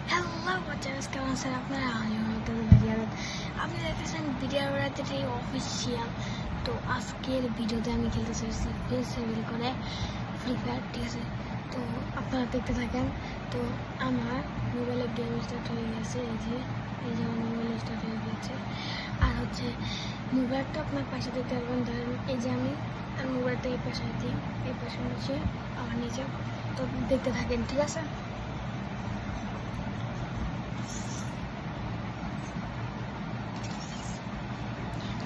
Hello বাচ্চারা, কেমন আছেন আপনারা? আপনি দেখতেছেন ভিডিও রাত্রি অফিসিয়াল। তো আজকের ভিডিওতে আমি খেলতে চাইছি ফেসেবল করে ফ্রি ফায়ার, ঠিক আছে? তো আপনারা দেখতে থাকেন। তো আমার মোবাইলে গেম স্টার্ট হয়ে গেছে, এই যে আমার মোবাইলে স্টার্ট হয়ে গেছে। আর হচ্ছে মোবাইলটা আপনার পাশে দেখতে পারবেন, ধরেন এই যে আমি মোবাইলটা এই পাশে দিই, এই পাশে হচ্ছে আমার নিচে। তো দেখতে থাকেন, ঠিক আছে?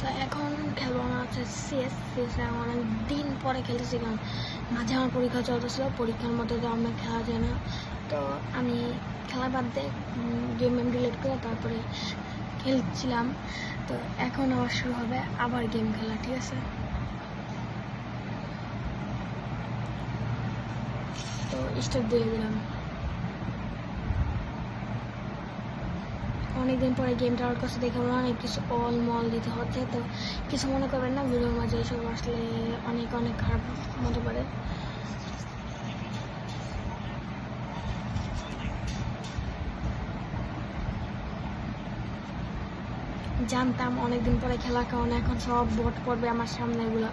তো এখন খেলবো না হচ্ছে সিএস অনেক দিন পরে খেলতেছি, কারণ মাঝে আমার পরীক্ষা চলতেছিল। পরীক্ষার মধ্যে তো আমার খেলা যায় না, তো আমি খেলা বাদ দিয়ে গেম ডিলিট করে তারপরে খেলছিলাম। তো এখন আবার শুরু হবে আবার গেম খেলা, ঠিক আছে? তো স্টার্ট দিয়ে দিলাম। অনেকদিন পরে গেমটা ওর কাছে দেখে মনে অনেক কিছু অল মল দিতে হচ্ছে। তো কিছু মনে করবেন না, ভিডিওর মাঝে এসব আসলে অনেক অনেক খারাপ হতে পারে। জানতাম অনেকদিন পরে খেলার কারণে এখন সব বট পড়বে আমার সামনে এগুলো।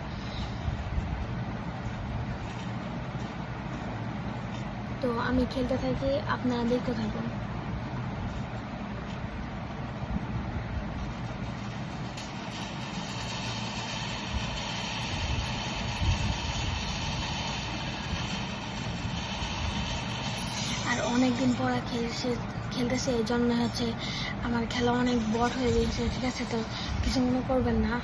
তো আমি খেলতে থাকি, আপনারা দেখতে থাকুন। আর অনেকদিন পরে খেলতেছে, এই জন্য হচ্ছে আমার খেলা অনেক বট হয়ে গেছে, ঠিক আছে? তো কিছু মনে করবেন না।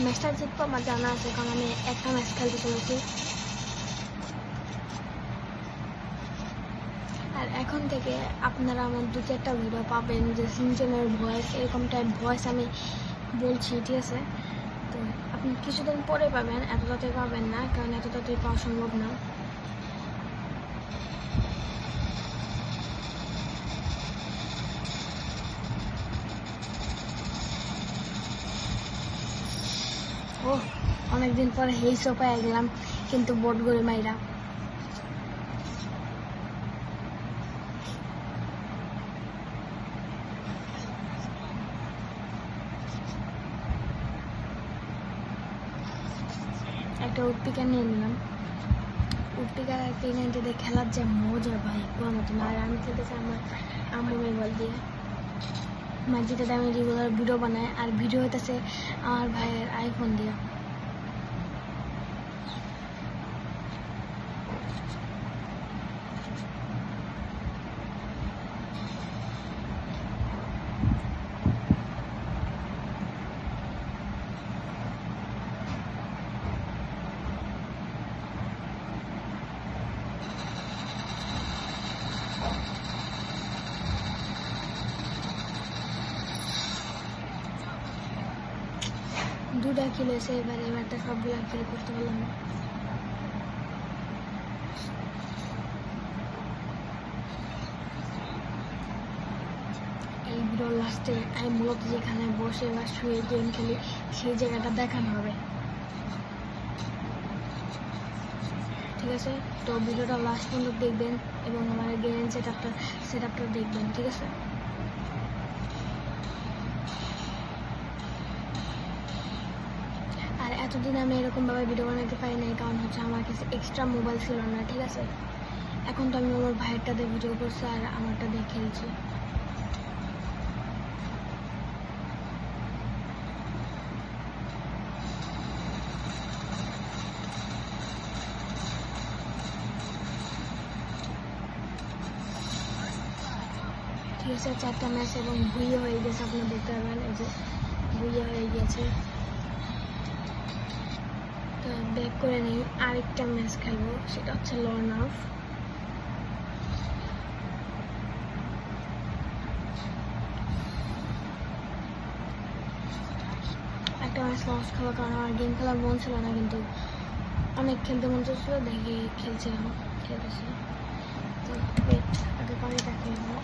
ম্যাচটা জিতবো আমার জানা আছে, কারণ আমি একটা ম্যাচ খেলতে চলেছি। আর এখন থেকে আপনারা আমার 2-4টা ভিডিও পাবেন যে সিনচেনের ভয়েস, এরকম টাইপ ভয়েস আমি বলছি, ঠিক আছে? তো আপনি কিছুদিন পরে পাবেন, এত তাড়াতাড়ি পাবেন না, কারণ এত তাড়াতাড়ি পাওয়া সম্ভব না। ও অনেকদিন পরে হেই সোপায় গেলাম, কিন্তু বোট গড়ে মাইরা। একটা উডপিকার নিয়ে নিলাম। উডপিকার আর P90 দিয়ে খেলার যে মজা ভাই, কোনো মতো না। আর আমি খেলতেছি আমার আম্মু মোবাইল দিয়ে, মানে যেটাতে আমি রেগুলার ভিডিও বানাই, আর ভিডিও হইতেছে আমার ভাইয়ের আইফোন দিয়ে। দুটা কিল হয়েছে, এবারটা সবগুলো কিল করতে পারলাম না। এই ভিডিওর লাস্টে আমি মূলত যেখানে বসে বা শুয়ে গেম খেলি সেই জায়গাটা দেখানো হবে, ঠিক আছে? তো ভিডিওটা লাস্ট পর্যন্ত দেখবেন এবং আমার গেম সেট আপটা দেখবেন, ঠিক আছে? আর এতদিন আমি এরকমভাবে ভিডিও বানাতে পারি নাই, কারণ হচ্ছে আমার কাছে এক্সট্রা মোবাইল ছিল না, ঠিক আছে? এখন তো আমি আমার ভাইয়েরটা দিয়ে ভিডিও করছি আর আমারটা দিয়ে খেলছি। ঠিক আছে, 4টা ম্যাচ এবং ভুইয়ে হয়ে গেছে, আপনারা দেখতে পাবেন, এই যে ভুইয়ে হয়ে গেছে। তো ব্যাক করে নিই, আরেকটা ম্যাচ খেলবো, সেটা হচ্ছে লর্ন অফ। একটা ম্যাচ লস খেলো, কারণ আমার গেম খেলার মন ছিল না, কিন্তু অনেক খেলতে মন চাচ্ছিল, দেখি খেলতেছি। তো ওয়েট, আগে পানিটা খেলবো।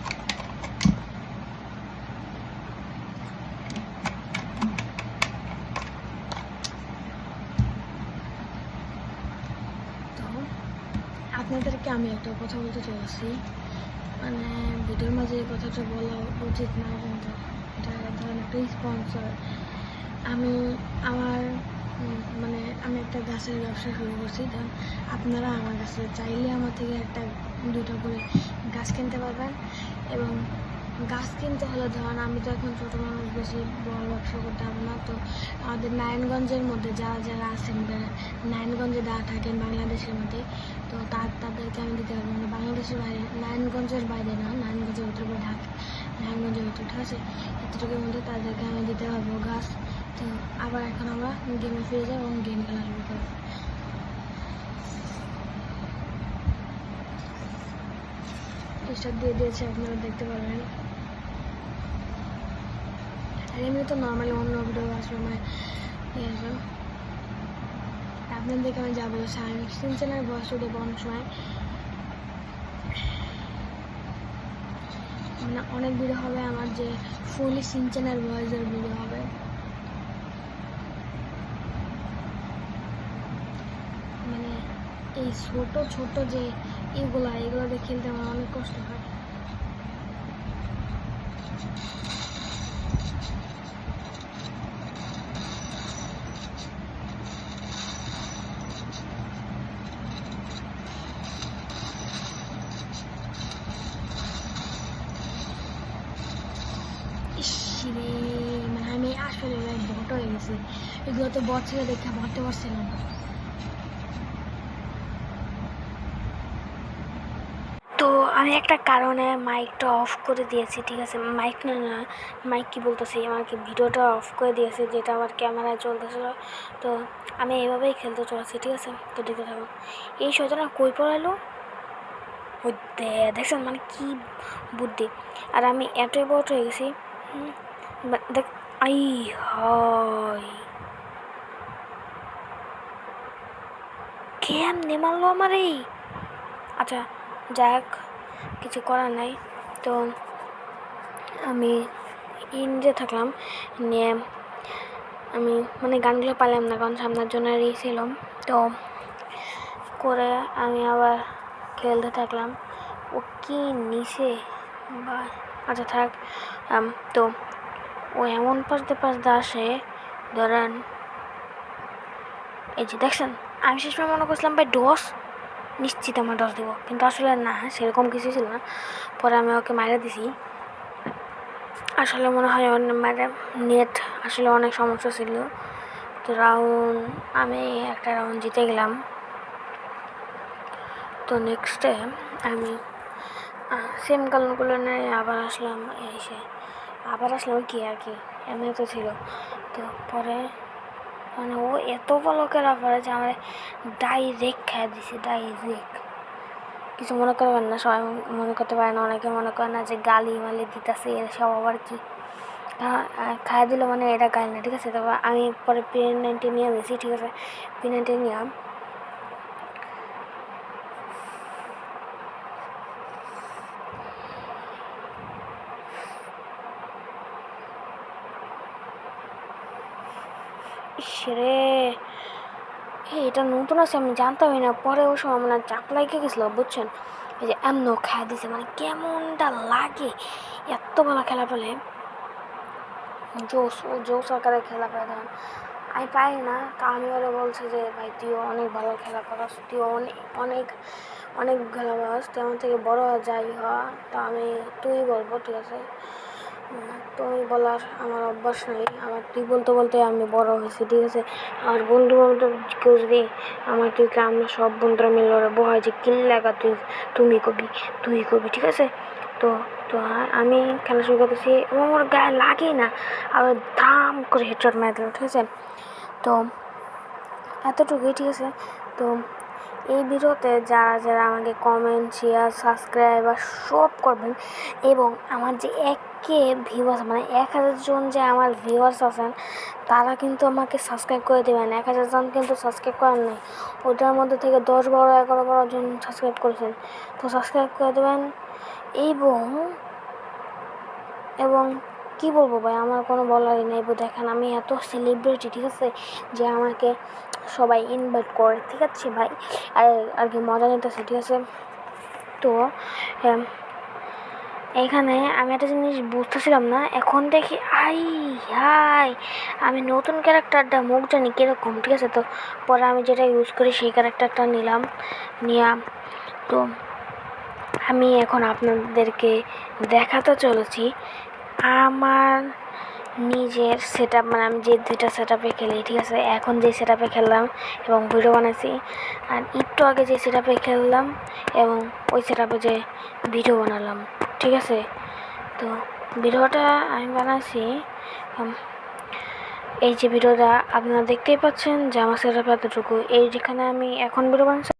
আজকে আমি একটা কথা বলতে চলেছি, মানে ভিডিওর মাঝে এই কথাটা বলা উচিত না, কিন্তু এটা ধরেন একটা স্পন্সর। আমি আমার মানে আমি একটা গাছের ব্যবসা শুরু করছি। ধরুন আপনারা আমার কাছে চাইলে আমার থেকে একটা দুটো করে গাছ কিনতে পারবেন। এবং গাছ কিনতে হলে ধরুন আমি তো এখন ছোটো মানুষ, বেশি বড় ব্যবসা করতে পারবো না। তো আমাদের নারায়ণগঞ্জের মধ্যে যারা যারা আছেন, নারায়ণগঞ্জে যারা থাকেন বাংলাদেশের মধ্যে, তো তাদেরকে আমি দিতে পারবো না। বাংলাদেশের বাইরে, নারায়ণগঞ্জের বাইরে না, নারায়ণগঞ্জের ভিতরে ঢাকা, নারায়ণগঞ্জের ভিতরে, ঠিক আছে, এতটুকুর মধ্যে তাদেরকে আমি দিতে পারবো গাছ। তো আবার এখন আমরা গেমে ফিরে যাবো এবং গেম খেলা শুরু করবো। স্টার্ট দিয়ে দিয়েছে, আপনারা দেখতে পারবেন। আর এমনি তো নর্মালি অন্য ভিডিও আসবে, মানে আসবে আপনাদেরকে আমি যা বলেছি, আমি সিনচেনের ভয়েস দেবো অনেক সময়, মানে অনেক ভিডিও হবে আমার যে ফুলি সিনচেনের ভয়েসের ভিডিও হবে। মানে এই ছোট ছোট যে এগুলো দিয়ে খেলতে আমার অনেক কষ্ট হয়। ইসরে, মানে আমি আসলে বট হয়ে গেছি। এগুলো তো বট ছেলে দেখে ভাবতে পারছিলাম না। তো আমি একটা কারণে মাইকটা অফ করে দিয়েছি, ঠিক আছে, মাইক না না মাইক কি বলতেছি, আমাকে ভিডিওটা অফ করে দিয়েছি, যেটা আমার ক্যামেরায় চলতেছিল। তো আমি এইভাবেই খেলতে চলেছি, ঠিক আছে। তো দেখতে থাকো। এই শয়তানটা কই পড়ালো, ওই দেখছেন মানে কি বুদ্ধি। আর আমি এতই বট হয়ে গেছি, দেখ, আই হয় কেমনে মারলো আমার এই। আচ্ছা যাক, কিছু করার নাই। তো আমি ইন্ডিয়া থাকলাম, নিয়ে আমি মানে গানগুলো পারলাম না, কারণ সামনের জন্য ছিলাম। তো করে আমি আবার খেলতে থাকলাম। ও কি নিচে বা, আচ্ছা থাক। তো ও এমন পাশতে আসে, ধরেন এই যে দেখছেন, আমি শেষমেশ মনে করছিলাম ভাই ডস, নিশ্চিত আমার ডস দিব, কিন্তু আসলে না, সেরকম কিছু ছিল না। পরে আমি ওকে মাইরে দিছি। আসলে মনে হয় মানে নেট আসলে অনেক সমস্যা ছিল। তো আমি একটা রাউন্ড জিতে গেলাম। তো নেক্সটে আমি সেম কালারগুলো নিয়ে আবার আসলাম, কি আর কি, এমনি তো ছিল। তো পরে মানে ও এত ভালো খেলা পারে যে আমার ডাইরেক্ট খেয়ে দিছে, ডাইরেক্ট। কিছু মনে করবেন না, সবাই মনে করতে পারে না, অনেকে মনে করে না যে গালি মালি দিতেছে, এসব আবার কি খাইয়ে দিল মানে এটা গাল না, ঠিক আছে। তবে আমি পরে P90 নিয়ে গেছি, ঠিক আছে, P90 নিয়ে ইসরে, এটা নতুন আছে, আমি জানতামই না। পরে ওই সময় মানে চাপ লাগিয়ে গেছিলো, বুঝছেন, এই যে এমন খাই দিছে, মানে কেমনটা লাগে এত ভালো খেলা পেলে। জোস আকারে খেলা পায়, ধরেন আমি পারি না। তা আমি ওরা বলছি যে ভাই তুইও অনেক ভালো খেলা করাস, তুইও অনেক অনেক অনেক খেলা করাস, তুই আমার থেকে বড় যাই হওয়া, তা আমি তুই বলবো, ঠিক আছে। তুই বলার আমার অভ্যাস নাই, আমার তুই বলতে বলতে আমি বড় হয়েছি, ঠিক আছে। আর বন্ধু বান্ধব কেউ যদি আমার আমরা সব বন্ধুরা মিলে ওরা বহাই যে কিল্লাগা তুমি কবি, ঠিক আছে। তো তো আমি খেলা শুরু করতেছি এবং আমার গায়ে লাগে না, আর দাম করে হেডশট মেরে দিল, ঠিক আছে। তো এতটুকুই, ঠিক আছে। তো এই ভিডিওতে যারা যারা আমাকে কমেন্ট, শেয়ার, সাবস্ক্রাইব আর সব করবেন, এবং আমার যে ভিউয়ার্স, মানে 1000 জন যে আমার ভিউয়ার্স আছেন, তারা কিন্তু আমাকে সাবস্ক্রাইব করে দেবেন। 1000 জন কিন্তু সাবস্ক্রাইব করেন নাই, ওটার মধ্যে থেকে 10, 12, 11, 12 জন সাবস্ক্রাইব করেছেন। তো সাবস্ক্রাইব করে দেবেন। এবং কি বলবো ভাই, আমার কোনো বলারই নেই। দেখেন আমি এত সেলিব্রিটি, ঠিক আছে, যে আমাকে সবাই ইনভাইট করে, ঠিক আছে ভাই, আর কি মজা নিতেছে, ঠিক আছে। তো এইখানে আমি একটা জিনিস বুঝতেছিলাম না, এখন দেখি আই হাই আমি নতুন ক্যারেক্টারটা মুখ জানি কীরকম, ঠিক আছে। তো পরে আমি যেটা ইউজ করি সেই ক্যারেক্টারটা নিলাম। তো আমি এখন আপনাদেরকে দেখাতে চলেছি আমার নিজের সেট আপ, মানে আমি যে দুইটা সেট আপে খেলি, ঠিক আছে। এখন যে সেট আপে খেললাম এবং ভিডিও বানাইছি, আর একটু আগে যে সেট আপে খেললাম এবং ওই সেট আপে যে ভিডিও বানালাম, ঠিক আছে। তো ভিডিওটা আমি বানাইছি, এই যে ভিডিওটা আপনারা দেখতেই পাচ্ছেন যে আমার সেট আপ এতটুকু, এই যেখানে আমি এখন ভিডিও বানাচ্ছি